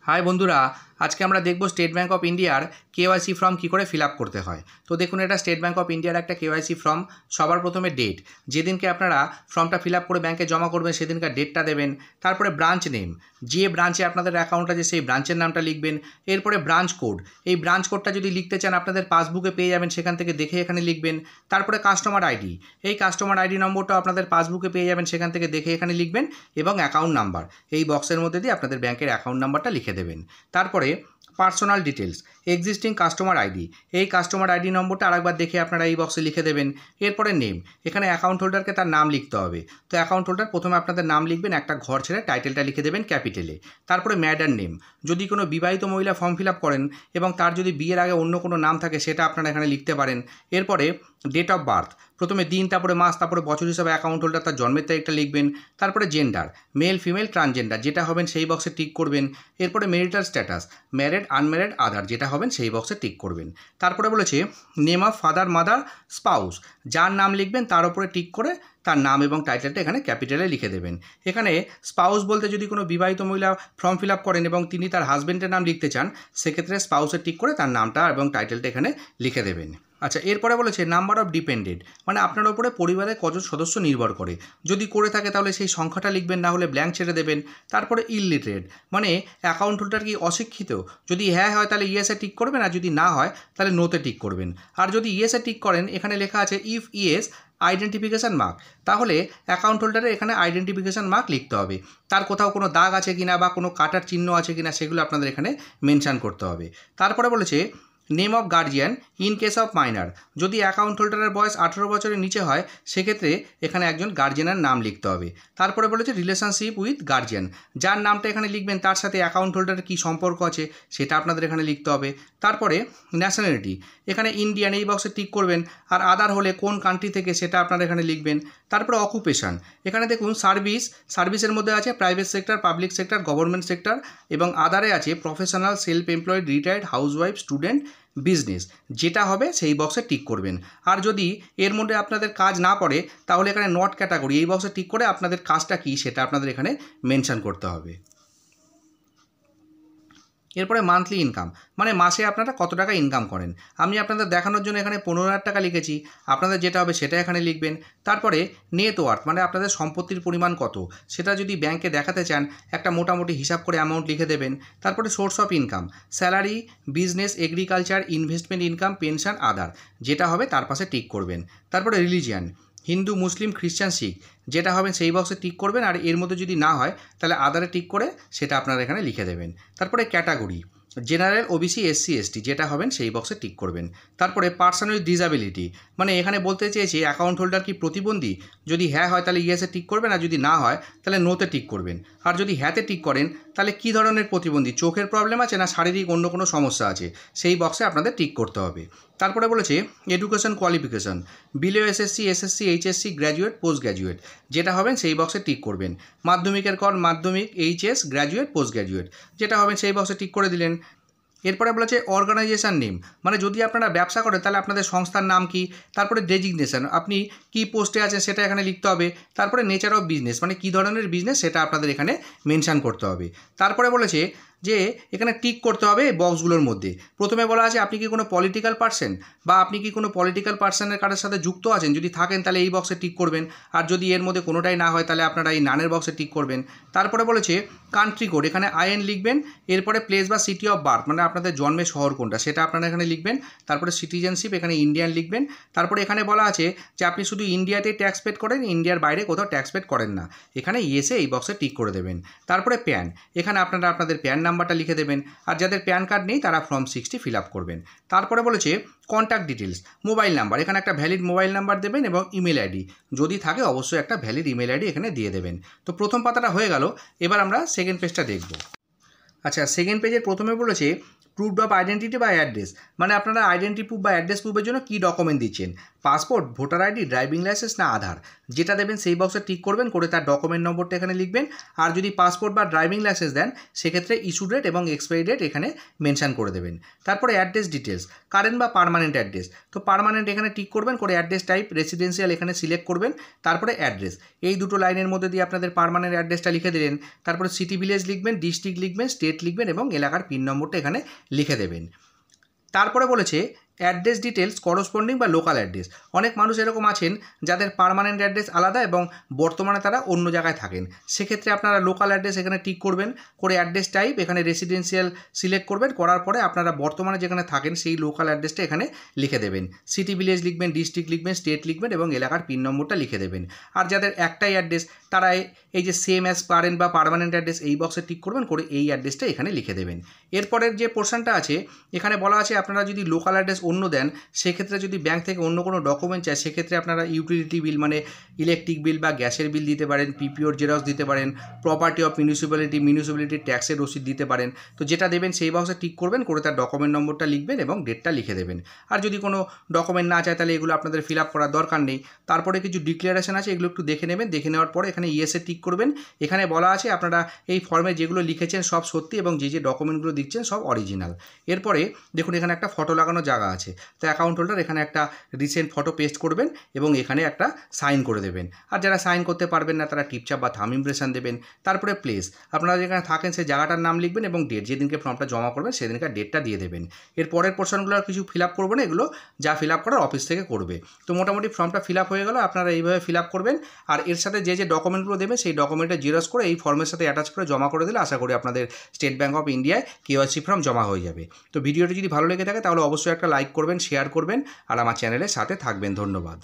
High বন্ধুরা, আজকে আমরা দেখব স্টেট ব্যাঙ্ক অফ ইন্ডিয়ার কেওয়াইসি ফর্ম কী করে ফিল আপ করতে হয়। তো দেখুন, এটা স্টেট ব্যাঙ্ক অফ ইন্ডিয়ার একটা কেওয়াইসি ফর্ম। সবার প্রথমে ডেট, যেদিনকে আপনারা ফর্মটা ফিল আপ করে ব্যাঙ্কে জমা করবেন সেদিনকার ডেটটা দেবেন। তারপরে ব্রাঞ্চ নেম, যে ব্রাঞ্চে আপনাদের অ্যাকাউন্ট আছে সেই ব্রাঞ্চের নামটা লিখবেন। এরপরে ব্রাঞ্চ কোড, এই ব্রাঞ্চ কোডটা যদি লিখতে চান আপনাদের পাসবুকে পেয়ে যাবেন, সেখান থেকে দেখে এখানে লিখবেন। তারপরে কাস্টমার আইডি, এই কাস্টমার আইডি নম্বরটাও আপনাদের পাসবুকে পেয়ে যাবেন, সেখান থেকে দেখে এখানে লিখবেন। এবং অ্যাকাউন্ট নাম্বার, এই বক্সের মধ্যে দিয়ে আপনাদের ব্যাঙ্কের অ্যাকাউন্ট নাম্বারটা লিখে দেবেন। তারপরে personal details, existing customer ID, এই কাস্টমার আইডি নম্বরটা আরেকবার দেখে আপনারা এই বক্সে লিখে দেবেন। এরপরে নেম, এখানে অ্যাকাউন্ট হোল্ডারকে তার নাম লিখতে হবে। তো অ্যাকাউন্ট হোল্ডার প্রথমে আপনাদের নাম লিখবেন, একটা ঘর ছেড়ে টাইটেলটা লিখে দেবেন ক্যাপিটালে। তারপরে ম্যাডার নেম, যদি কোনো বিবাহিত মহিলা ফর্ম ফিল আপ করেন এবং তার যদি বিয়ের আগে অন্য কোনো নাম থাকে সেটা আপনারা এখানে লিখতে পারেন। এরপরে ডেট অফ বার্থ, প্রথমে দিন, তারপরে মাস, তারপরে বছর হিসাবে অ্যাকাউন্ট হোল্ডার তার জন্মের তারিখটা লিখবেন। তারপরে জেন্ডার, মেল ফিমেল ট্রান্সজেন্ডার, যেটা হবেন সেই বক্সে টিক করবেন। এরপরে মেরিটাল স্ট্যাটাস, ম্যারিড আনম্যারিড আদার, যেটা হবেন সেই বক্সে টিক করবেন। তারপরে বলেছে name of father mother spouse, যার নাম লিখবেন তার উপরে টিক করে তার নাম এবং টাইটেলটা এখানে ক্যাপিটালে লিখে দেবেন। এখানে স্পাউস বলতে যদি কোনো বিবাহিত মহিলা ফর্ম ফিল আপ করেন এবং তিনি তার হাজব্যান্ডের নাম লিখতে চান, সেক্ষেত্রে স্পাউসে টিক করে তার নামটা এবং টাইটেলটা এখানে লিখে দেবেন। আচ্ছা, এরপরে বলেছে নাম্বার অফ ডিপেন্ডেন্ট, মানে আপনার ওপরে পরিবারে কজন সদস্য নির্ভর করে, যদি করে থাকে তাহলে সেই সংখ্যাটা লিখবেন, না হলে ব্ল্যাঙ্ক ছেড়ে দেবেন। তারপরে ইললিটারেট, মানে অ্যাকাউন্ট হোল্ডার কি অশিক্ষিত, যদি হ্যাঁ হয় তাহলে ইয়েসে টিক করবেন, আর যদি না হয় তাহলে নোতে টিক করবেন। আর যদি ইয়েসে টিক করেন, এখানে লেখা আছে ইফ ইয়েস আইডেন্টিফিকেশান মার্ক, তাহলে অ্যাকাউন্ট হোল্ডারে এখানে আইডেন্টিফিকেশান মার্ক লিখতে হবে। তার কোথাও কোনো দাগ আছে কিনা বা কোনো কাটার চিহ্ন আছে কিনা সেগুলো আপনাদের এখানে মেনশান করতে হবে। তারপরে বলেছে name of guardian in case of minor, যদি অ্যাকাউন্ট হোল্ডারের বয়স 18 বছরের নিচে হয় সেক্ষেত্রে এখানে একজন গার্জিয়ানের নাম লিখতে হবে। তারপরে বলেছে রিলেশনশিপ উইথ গার্জিয়ান, যার নামটা এখানে লিখবেন তার সাথে অ্যাকাউন্ট হোল্ডারের কী সম্পর্ক আছে সেটা আপনাদের এখানে লিখতে হবে। তারপরে ন্যাশনালিটি, এখানে ইন্ডিয়ান, এই বক্সে টিক করবেন। আর আদার হলে কোন কান্ট্রি থেকে সেটা আপনারা এখানে লিখবেন। তারপরে অকুপেশান, এখানে দেখুন সার্ভিসের মধ্যে আছে private sector, public sector, government sector, এবং আদারে আছে professional, self employed, retired, housewife, student, business, যেটা হবে সেই বক্সে টিক করবেন। আর যদি এর মধ্যে আপনাদের কাজ না পড়ে তাহলে এখানে নট ক্যাটাগরি, এই বক্সে টিক করে আপনাদের কাজটা কী সেটা আপনাদের এখানে মেনশন করতে হবে। এরপরে মান্থলি ইনকাম, মানে মাসে আপনারা কত টাকা ইনকাম করেন। আমি আপনাদের দেখানোর জন্য এখানে 15,000 টাকা লিখেছি, আপনাদের যেটা হবে সেটা এখানে লিখবেন। তারপরে নেট ওয়ার্থ, মানে আপনাদের সম্পত্তির পরিমাণ কত সেটা যদি ব্যাংকে দেখাতে চান একটা মোটামুটি হিসাব করে অ্যামাউন্ট লিখে দেবেন। তারপরে source of income, salary, business, agriculture, investment income, pension, other, যেটা হবে তার পাশে টিক করবেন। তারপরে রিলিজিয়ান, হিন্দু, মুসলিম, খ্রিস্টান, শিখ, যেটা হবে সেই বক্সে টিক করবেন। আর এর মধ্যে যদি না হয় তাহলে আদারে টিক করে সেটা আপনারা এখানে লিখে দেবেন। তারপরে category, general, OBC, SC, ST, যেটা হবেন সেই বক্সে টিক করবেন। তারপরে পার্সন উইথ ডিসএবিলিটি, মানে এখানে বলতে চেয়েছি অ্যাকাউন্ট হোল্ডার কি প্রতিবন্ধী, যদি হ্যাঁ হয় তাহলে ইয়েসে টিক করবেন, আর যদি না হয় তাহলে নোতে টিক করবেন। আর যদি হ্যাঁতে টিক করেন তাহলে কী ধরনের প্রতিবন্ধী, চোখের প্রবলেম আছে না শারীরিক অন্য কোনো সমস্যা আছে, সেই বক্সে আপনাদের টিক করতে হবে। তারপরে বলেছে education qualification, below SSC, SSC, HSC, graduate, post graduate, যেটা হবেন সেই বক্সে টিক করবেন। মাধ্যমিকের কর, মাধ্যমিক, এইচএস, গ্র্যাজুয়েট, পোস্ট গ্র্যাজুয়েট, যেটা হবেন সেই বক্সে টিক করে দিলেন। এরপরে বলেছে অর্গানাইজেশন নেম, মানে যদি আপনারা ব্যবসা করেন তাহলে আপনাদের সংস্থার নাম কি। তারপরে ডেজিগনেশন, আপনি কি পোস্টে আছেন সেটা এখানে লিখতে হবে। তারপরে নেচার অফ বিজনেস, মানে কী ধরনের বিজনেস সেটা আপনাদের এখানে মেনশান করতে হবে। তারপরে বলেছে যে এখানে টিক করতে হবে বক্সগুলোর মধ্যে। প্রথমে বলা আছে আপনি কি কোনো পলিটিক্যাল পার্সন বা আপনি কি কোনো পলিটিক্যাল পার্সনের কারোর সাথে যুক্ত আছেন, যদি থাকেন তাহলে এই বক্সে টিক করবেন। আর যদি এর মধ্যে কোনোটাই না হয় তাহলে আপনারা এই নানের বক্সে টিক করবেন। তারপরে বলেছে কান্ট্রি কোড, এখানে আইএন লিখবেন। এরপরে প্লেস বা সিটি অফ বার্থ, মানে আপনাদের জন্মের শহর কোনটা সেটা আপনারা এখানে লিখবেন। তারপরে সিটিজেনশিপ, এখানে ইন্ডিয়ান লিখবেন। তারপরে এখানে বলা আছে যে আপনি শুধু ইন্ডিয়াতেই ট্যাক্স পেড করেন, ইন্ডিয়ার বাইরে কোথাও ট্যাক্স পেড করেন না, এখানে ইয়েসে এই বক্সে টিক করে দেবেন। তারপরে প্যান, এখানে আপনারা আপনাদের প্যান নাম্বারটা লিখে দেবেন। আর যাদের প্যান কার্ড নেই তারা ফর্ম 60 ফিল আপ করবেন। তারপরে বলেছে কন্ট্যাক্ট ডিটেলস, মোবাইল নাম্বার, এখানে একটা ভ্যালিড মোবাইল নাম্বার দেবেন এবং ইমেল আইডি, যদি থাকে অবশ্যই একটা ভ্যালিড ইমেল আইডি এখানে দিয়ে দেবেন। তো প্রথম পাতাটা হয়ে গেল, এবার আমরা সেকেন্ড পেজটা দেখব। আচ্ছা, সেকেন্ড পেজের প্রথমে বলেছে প্রুফ অফ আইডেন্টিটি বা অ্যাড্রেস, মানে আপনারা আইডেন্টি প্রুফ বা অ্যাড্রেস প্রুফের জন্য কী ডকুমেন্ট দিচ্ছেন, passport, voter ID, driving licence না আধার, যেটা দেবেন সেই বক্সে টিক করবেন, করে তার ডকুমেন্ট নম্বরটা এখানে লিখবেন। আর যদি পাসপোর্ট বা ড্রাইভিং লাইসেন্স দেন সেক্ষেত্রে ইস্যু ডেট এবং এক্সপায়ারি ডেট এখানে মেনশন করে দেবেন। তারপরে অ্যাড্রেস ডিটেলস, কারেন্ট বা পার্মানেন্ট অ্যাড্রেস, তো পার্মানেন্ট এখানে টিক করবেন, করে অ্যাড্রেস টাইপ রেসিডেন্সিয়াল এখানে সিলেক্ট করবেন। তারপরে অ্যাড্রেস, এই দুটো লাইনের মধ্যে দিয়ে আপনাদের পার্মানেন্ট অ্যাড্রেসটা লিখে দিলেন। তারপরে সিটি ভিলেজ লিখবেন, ডিস্ট্রিক্ট লিখবেন, স্টেট লিখবেন এবং এলাকার পিন নম্বরটা এখানে লিখে দেবেন। তারপরে বলেছে অ্যাড্রেস ডিটেলস করসপন্ডিং বা লোকাল অ্যাড্রেস। অনেক মানুষ এরকম আছেন যাদের পার্মানেন্ট অ্যাড্রেস আলাদা এবং বর্তমানে তারা অন্য জায়গায় থাকেন, সেক্ষেত্রে আপনারা লোকাল অ্যাড্রেস এখানে টিক করবেন, করে অ্যাড্রেস টাইপ এখানে রেসিডেন্সিয়াল সিলেক্ট করবেন, করার পরে আপনারা বর্তমানে যেখানে থাকেন সেই লোকাল অ্যাড্রেসটা এখানে লিখে দেবেন। সিটি ভিলেজ লিখবেন, ডিস্ট্রিক্ট লিখবেন, স্টেট লিখবেন এবং এলাকার পিন নম্বরটা লিখে দেবেন। আর যাদের একটাই অ্যাড্রেস তারা এই যে সেম অ্যাজ কারেন্ট বা পার্মানেন্ট অ্যাড্রেস এই বক্সে টিক করবেন, করে এই অ্যাড্রেসটা এখানে লিখে দেবেন। এরপরের যে পোর্শনটা আছে এখানে বলা আছে আপনারা যদি লোকাল অ্যাড্রেস অন্য দেন, সেক্ষেত্রে যদি ব্যাংক থেকে অন্য কোনো ডকুমেন্ট চায় সেক্ষেত্রে আপনারা ইউটিলিটি বিল মানে ইলেকট্রিক বিল বা গ্যাসের বিল দিতে পারেন, পিপিওর জেরক্স দিতে পারেন, প্রপার্টি অফ মিউনিসিপ্যালিটি ট্যাক্সের রসিদ দিতে পারেন। তো যেটা দেবেন সেই বক্সে টিক করবেন, করে তার ডকুমেন্ট নম্বরটা লিখবেন এবং ডেটটা লিখে দেবেন। আর যদি কোনো ডকুমেন্ট না চায় তাহলে এগুলো আপনাদের ফিল আপ করার দরকার নেই। তারপরে কিছু ডিক্লারেশন আছে, এগুলো একটু দেখে নেবেন, দেখে নেওয়ার পরে এখানে ইয়েসে টিক করবেন। এখানে বলা আছে আপনারা এই ফর্মে যেগুলো লিখেছেন সব সত্যি এবং যে ডকুমেন্টগুলো দিচ্ছেন সব অরিজিনাল। এরপরে দেখুন এখানে একটা ফটো লাগানো জায়গা আছে, তো অ্যাকাউন্ট হোল্ডার এখানে একটা রিসেন্ট ফটো পেস্ট করবেন এবং এখানে একটা সাইন করে দেবেন। আর যারা সাইন করতে পারবেন না তারা টিপচাপ বা থাম ইমপ্রেশন দেবেন। তারপরে প্লেস, আপনারা যেখানে থাকেন সেই জায়গাটার নাম লিখবেন এবং ডেট, যেদিনকে ফর্মটা জমা করবেন সেদিনকার ডেটটা দিয়ে দেবেন। এর পরের পোর্শনগুলো আর কিছু ফিল আপ করবো না, এগুলো যা ফিল আপ করার অফিস থেকে করবে। তো মোটামুটি ফর্মটা ফিল আপ হয়ে গেল, আপনারা এইভাবে ফিল আপ করবেন। আর এর সাথে যে ডকুমেন্টগুলো দেবেন সেই ডকুমেন্টটা জেরক্স করে এই ফর্মের সাথে অ্যাটাচ করে জমা করে দিলে আশা করি আপনাদের স্টেট ব্যাঙ্ক অফ ইন্ডিয়ায় কেওয়াইসি ফর্ম জমা হয়ে যাবে। তো ভিডিওটি যদি ভালো লেগে থাকে তাহলে অবশ্যই একটা লাইক করবেন, শেয়ার করবেন আর আমার চ্যানেলের সাথে থাকবেন। ধন্যবাদ।